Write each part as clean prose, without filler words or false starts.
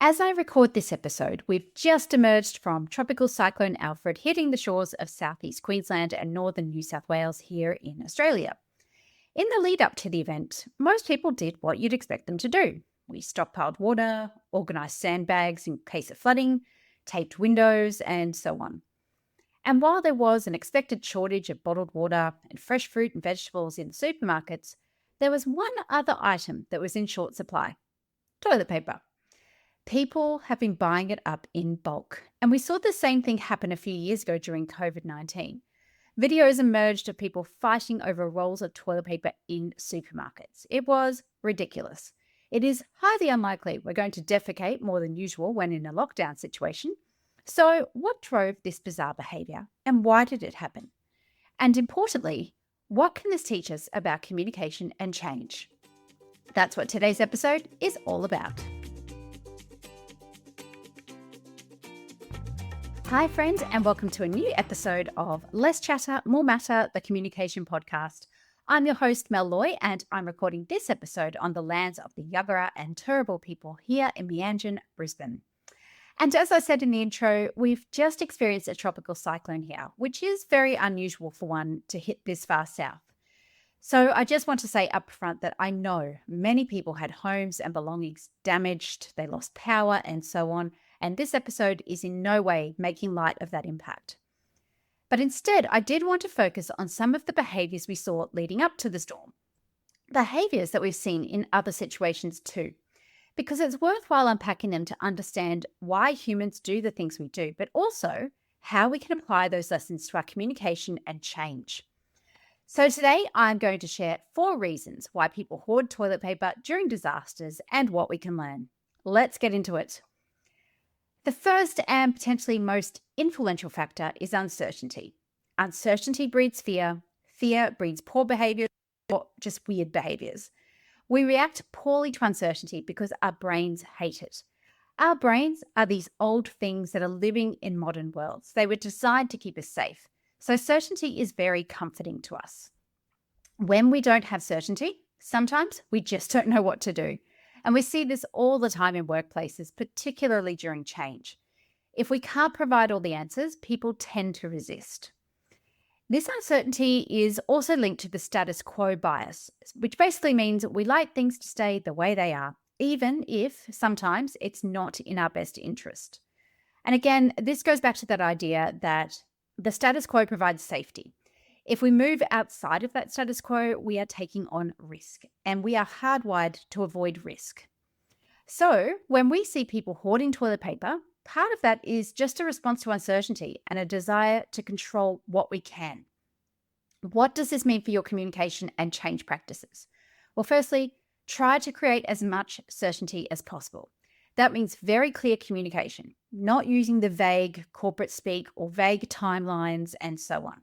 As I record this episode, we've just emerged from Tropical Cyclone Alfred hitting the shores of southeast Queensland and northern New South Wales here in Australia. In the lead up to the event, most people did what you'd expect them to do. We stockpiled water, organised sandbags in case of flooding, taped windows, and so on. And while there was an expected shortage of bottled water and fresh fruit and vegetables in the supermarkets, there was one other item that was in short supply: toilet paper. People have been buying it up in bulk. And we saw the same thing happen a few years ago during COVID-19. Videos emerged of people fighting over rolls of toilet paper in supermarkets. It was ridiculous. It is highly unlikely we're going to defecate more than usual when in a lockdown situation. So, what drove this bizarre behaviour and why did it happen? And importantly, what can this teach us about communication and change? That's what today's episode is all about. Hi friends, and welcome to a new episode of Less Chatter, More Matter, the Communication Podcast. I'm your host, Mel Loy, and I'm recording this episode on the lands of the Yagara and Turrbal people here in Meanjin, Brisbane. And as I said in the intro, we've just experienced a tropical cyclone here, which is very unusual for one to hit this far south. So I just want to say up front that I know many people had homes and belongings damaged, they lost power and so on. And this episode is in no way making light of that impact. But instead, I did want to focus on some of the behaviours we saw leading up to the storm. Behaviours that we've seen in other situations too, because it's worthwhile unpacking them to understand why humans do the things we do, but also how we can apply those lessons to our communication and change. So today, I'm going to share 4 reasons why people hoard toilet paper during disasters and what we can learn. Let's get into it. The first and potentially most influential factor is uncertainty. Uncertainty breeds fear. Fear breeds poor behaviour or just weird behaviours. We react poorly to uncertainty because our brains hate it. Our brains are these old things that are living in modern worlds. They were designed to keep us safe. So certainty is very comforting to us. When we don't have certainty, sometimes we just don't know what to do. And we see this all the time in workplaces, particularly during change. If we can't provide all the answers, people tend to resist. This uncertainty is also linked to the status quo bias, which basically means we like things to stay the way they are, even if sometimes it's not in our best interest. And again, this goes back to that idea that the status quo provides safety. If we move outside of that status quo, we are taking on risk, and we are hardwired to avoid risk. So when we see people hoarding toilet paper, part of that is just a response to uncertainty and a desire to control what we can. What does this mean for your communication and change practices? Well, firstly, try to create as much certainty as possible. That means very clear communication, not using the vague corporate speak or vague timelines and so on.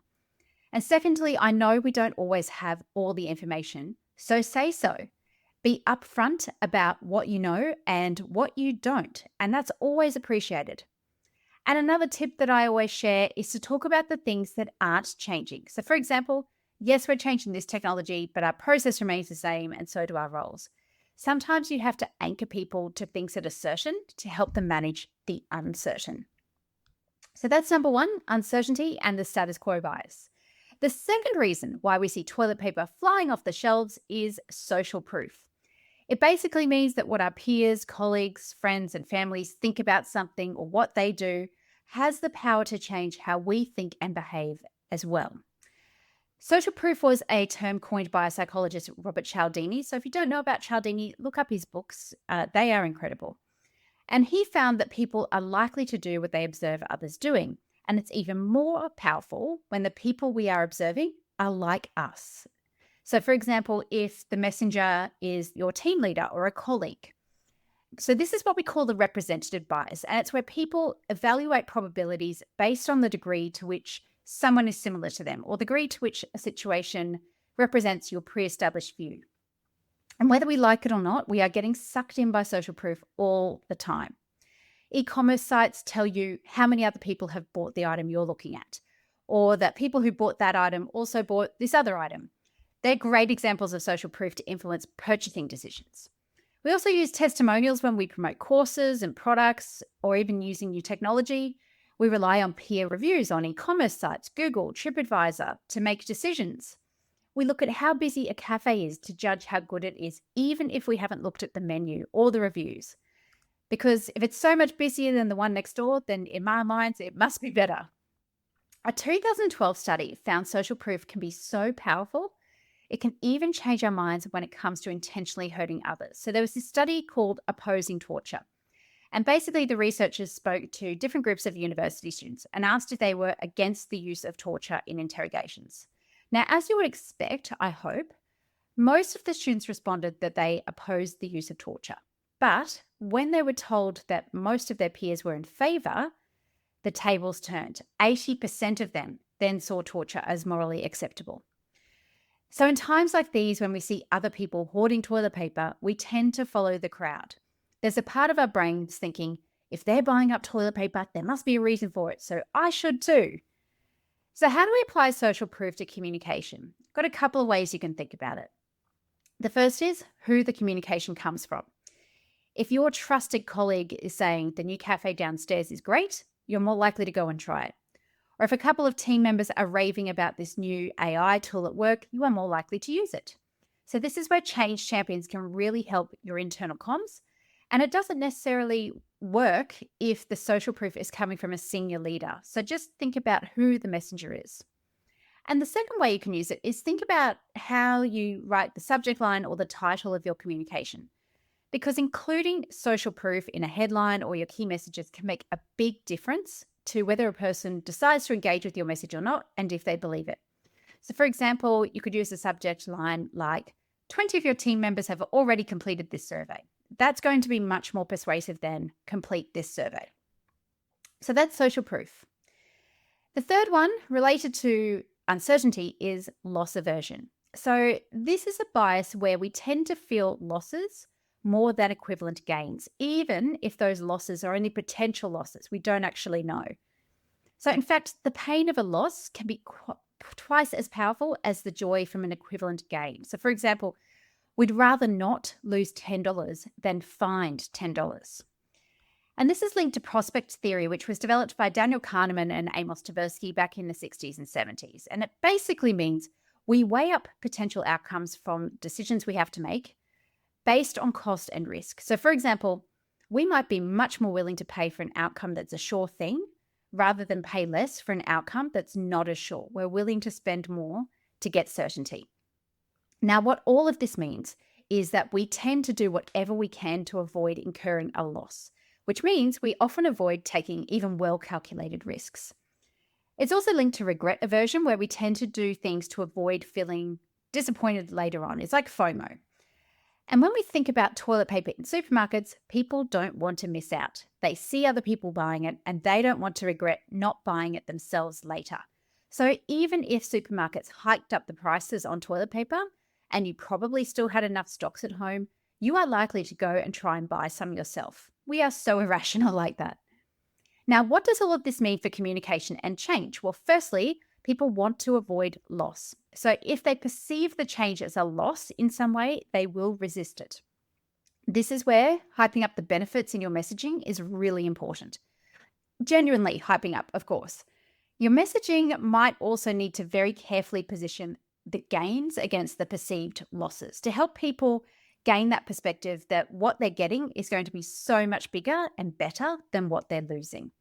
And secondly, I know we don't always have all the information, so say so. Be upfront about what you know and what you don't, and that's always appreciated. And another tip that I always share is to talk about the things that aren't changing. So for example, yes, we're changing this technology, but our process remains the same and so do our roles. Sometimes you have to anchor people to things that are certain to help them manage the uncertain. So that's number 1, uncertainty and the status quo bias. The second reason why we see toilet paper flying off the shelves is social proof. It basically means that what our peers, colleagues, friends, and families think about something or what they do has the power to change how we think and behave as well. Social proof was a term coined by psychologist Robert Cialdini. So if you don't know about Cialdini, look up his books. They are incredible. And he found that people are likely to do what they observe others doing. And it's even more powerful when the people we are observing are like us. So for example, if the messenger is your team leader or a colleague. So this is what we call the representative bias. And it's where people evaluate probabilities based on the degree to which someone is similar to them or the degree to which a situation represents your pre-established view. And whether we like it or not, we are getting sucked in by social proof all the time. E-commerce sites tell you how many other people have bought the item you're looking at, or that people who bought that item also bought this other item. They're great examples of social proof to influence purchasing decisions. We also use testimonials when we promote courses and products or even using new technology. We rely on peer reviews on e-commerce sites, Google, TripAdvisor to make decisions. We look at how busy a cafe is to judge how good it is, even if we haven't looked at the menu or the reviews. Because if it's so much busier than the one next door, then in my mind, it must be better. A 2012 study found social proof can be so powerful, it can even change our minds when it comes to intentionally hurting others. So there was this study called Opposing Torture. And basically the researchers spoke to different groups of university students and asked if they were against the use of torture in interrogations. Now, as you would expect, I hope, most of the students responded that they opposed the use of torture. But when they were told that most of their peers were in favour, the tables turned. 80% of them then saw torture as morally acceptable. So in times like these, when we see other people hoarding toilet paper, we tend to follow the crowd. There's a part of our brains thinking, if they're buying up toilet paper, there must be a reason for it, so I should too. So how do we apply social proof to communication? Got a couple of ways you can think about it. The first is who the communication comes from. If your trusted colleague is saying the new cafe downstairs is great, you're more likely to go and try it. Or if a couple of team members are raving about this new AI tool at work, you are more likely to use it. So this is where change champions can really help your internal comms. And it doesn't necessarily work if the social proof is coming from a senior leader. So just think about who the messenger is. And the second way you can use it is think about how you write the subject line or the title of your communication. Because including social proof in a headline or your key messages can make a big difference to whether a person decides to engage with your message or not, and if they believe it. So for example, you could use a subject line like, 20 of your team members have already completed this survey. That's going to be much more persuasive than complete this survey. So that's social proof. The third one related to uncertainty is loss aversion. So this is a bias where we tend to feel losses more than equivalent gains, even if those losses are only potential losses. We don't actually know. So in fact, the pain of a loss can be twice as powerful as the joy from an equivalent gain. So for example, we'd rather not lose $10 than find $10. And this is linked to prospect theory, which was developed by Daniel Kahneman and Amos Tversky back in the 60s and 70s. And it basically means we weigh up potential outcomes from decisions we have to make based on cost and risk. So for example, we might be much more willing to pay for an outcome that's a sure thing rather than pay less for an outcome that's not as sure. We're willing to spend more to get certainty. Now, what all of this means is that we tend to do whatever we can to avoid incurring a loss, which means we often avoid taking even well-calculated risks. It's also linked to regret aversion, where we tend to do things to avoid feeling disappointed later on. It's like FOMO. And when we think about toilet paper in supermarkets, people don't want to miss out. They see other people buying it and they don't want to regret not buying it themselves later. So even if supermarkets hiked up the prices on toilet paper and you probably still had enough stocks at home, you are likely to go and try and buy some yourself. We are so irrational like that. Now, what does all of this mean for communication and change? Well, firstly, people want to avoid loss. So if they perceive the change as a loss in some way, they will resist it. This is where hyping up the benefits in your messaging is really important. Genuinely hyping up, of course. Your messaging might also need to very carefully position the gains against the perceived losses to help people gain that perspective that what they're getting is going to be so much bigger and better than what they're losing.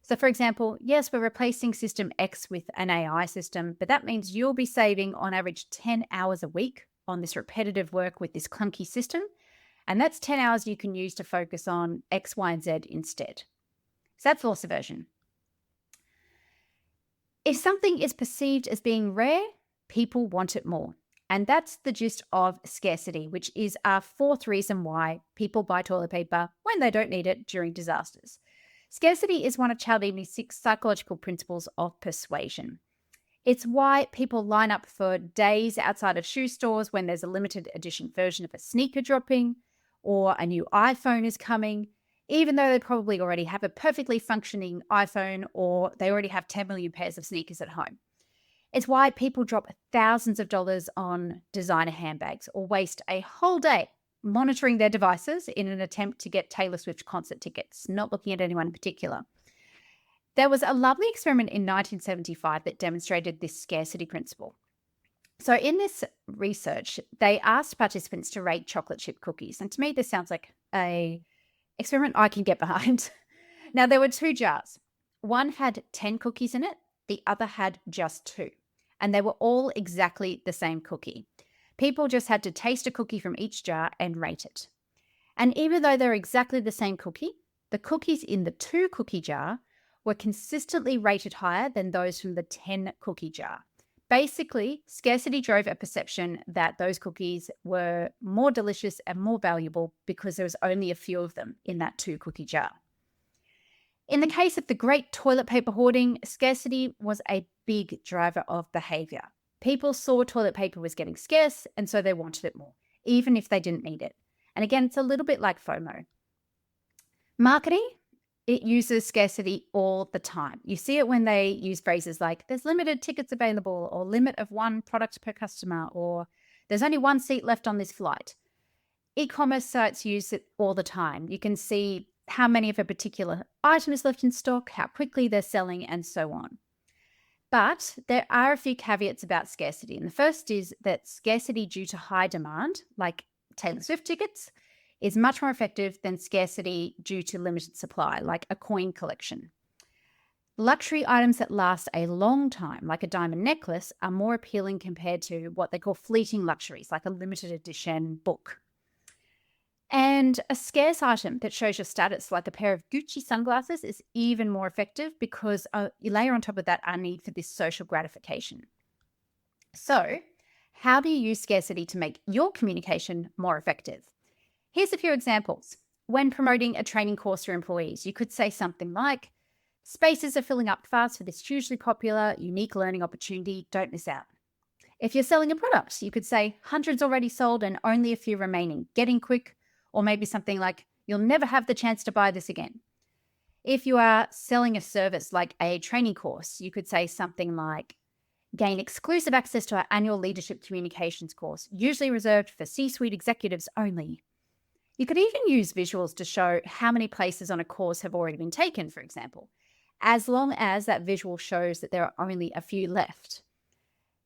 So for example, yes, we're replacing system X with an AI system, but that means you'll be saving on average 10 hours a week on this repetitive work with this clunky system. And that's 10 hours you can use to focus on X, Y, and Z instead. So that's loss aversion. If something is perceived as being rare, people want it more. And that's the gist of scarcity, which is our fourth reason why people buy toilet paper when they don't need it during disasters. Scarcity is one of Cialdini's 6 psychological principles of persuasion. It's why people line up for days outside of shoe stores when there's a limited edition version of a sneaker dropping or a new iPhone is coming, even though they probably already have a perfectly functioning iPhone or they already have 10 million pairs of sneakers at home. It's why people drop thousands of dollars on designer handbags or waste a whole day monitoring their devices in an attempt to get Taylor Swift concert tickets, not looking at anyone in particular. There was a lovely experiment in 1975 that demonstrated this scarcity principle. So in this research, they asked participants to rate chocolate chip cookies. And to me, this sounds like a experiment I can get behind. Now, there were 2 jars. One had 10 cookies in it. The other had just 2. And they were all exactly the same cookie. People just had to taste a cookie from each jar and rate it. And even though they're exactly the same cookie, the cookies in the 2 cookie jar were consistently rated higher than those from the 10 cookie jar. Basically, scarcity drove a perception that those cookies were more delicious and more valuable because there was only a few of them in that 2 cookie jar. In the case of the great toilet paper hoarding, scarcity was a big driver of behaviour. People saw toilet paper was getting scarce, and so they wanted it more, even if they didn't need it. And again, it's a little bit like FOMO. Marketing, it uses scarcity all the time. You see it when they use phrases like there's limited tickets available, or limit of 1 product per customer, or there's only 1 seat left on this flight. E-commerce sites use it all the time. You can see how many of a particular item is left in stock, how quickly they're selling, and so on. But there are a few caveats about scarcity. And the first is that scarcity due to high demand, like Taylor Swift tickets, is much more effective than scarcity due to limited supply, like a coin collection. Luxury items that last a long time, like a diamond necklace, are more appealing compared to what they call fleeting luxuries, like a limited edition book. And a scarce item that shows your status, like a pair of Gucci sunglasses, is even more effective because you layer on top of that our need for this social gratification. So, how do you use scarcity to make your communication more effective? Here's a few examples. When promoting a training course for employees, you could say something like, spaces are filling up fast for this hugely popular, unique learning opportunity. Don't miss out. If you're selling a product, you could say, hundreds already sold and only a few remaining. Getting quick. Or maybe something like, you'll never have the chance to buy this again. If you are selling a service like a training course, you could say something like, gain exclusive access to our annual leadership communications course, usually reserved for C-suite executives only. You could even use visuals to show how many places on a course have already been taken, for example, as long as that visual shows that there are only a few left.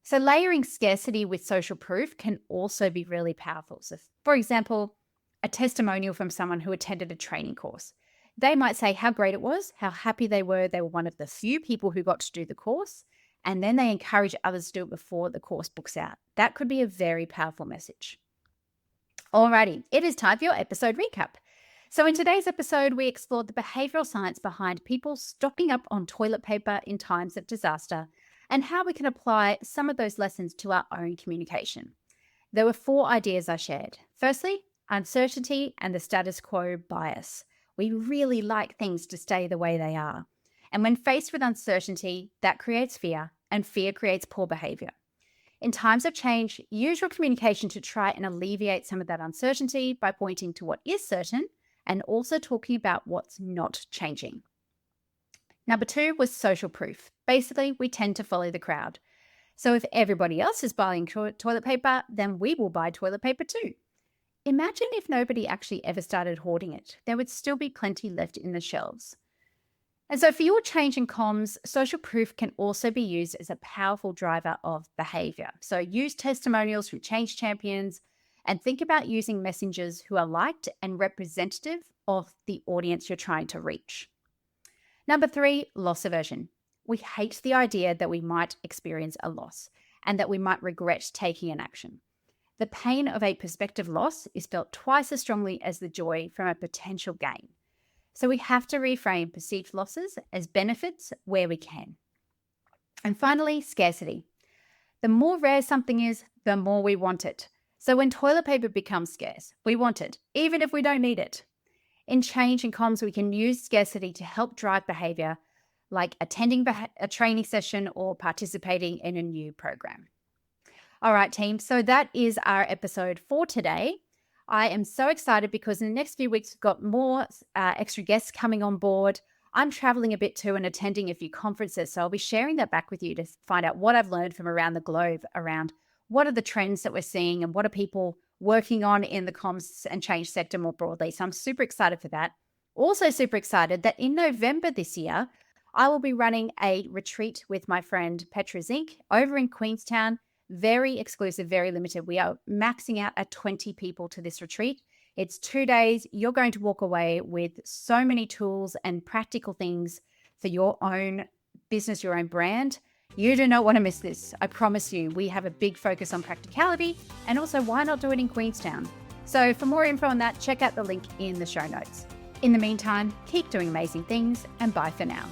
So layering scarcity with social proof can also be really powerful. So, for example, a testimonial from someone who attended a training course. They might say how great it was, how happy they were one of the few people who got to do the course, and then they encourage others to do it before the course books out. That could be a very powerful message. Alrighty, it is time for your episode recap. So in today's episode, we explored the behavioural science behind people stocking up on toilet paper in times of disaster and how we can apply some of those lessons to our own communication. There were 4 ideas I shared. Firstly, uncertainty and the status quo bias. We really like things to stay the way they are. And when faced with uncertainty, that creates fear, and fear creates poor behaviour. In times of change, use your communication to try and alleviate some of that uncertainty by pointing to what is certain and also talking about what's not changing. Number 2 was social proof. Basically, we tend to follow the crowd. So if everybody else is buying toilet paper, then we will buy toilet paper too. Imagine if nobody actually ever started hoarding it. There would still be plenty left in the shelves. And so for your change in comms, social proof can also be used as a powerful driver of behaviour. So use testimonials from change champions and think about using messengers who are liked and representative of the audience you're trying to reach. Number 3, loss aversion. We hate the idea that we might experience a loss and that we might regret taking an action. The pain of a prospective loss is felt twice as strongly as the joy from a potential gain. So we have to reframe perceived losses as benefits where we can. And finally, scarcity. The more rare something is, the more we want it. So when toilet paper becomes scarce, we want it, even if we don't need it. In change and comms, we can use scarcity to help drive behavior, like attending a training session or participating in a new program. All right, team. So that is our episode for today. I am so excited because in the next few weeks, we've got more extra guests coming on board. I'm traveling a bit too and attending a few conferences. So I'll be sharing that back with you to find out what I've learned from around the globe around what are the trends that we're seeing and what are people working on in the comms and change sector more broadly. So I'm super excited for that. Also super excited that in November this year, I will be running a retreat with my friend Petra Zink over in Queenstown. Very exclusive, very limited. We are maxing out at 20 people to this retreat. It's 2 days. You're going to walk away with so many tools and practical things for your own business, your own brand. You do not want to miss this. I promise you, we have a big focus on practicality, and also why not do it in Queenstown? So for more info on that, check out the link in the show notes. In the meantime, keep doing amazing things, and bye for now.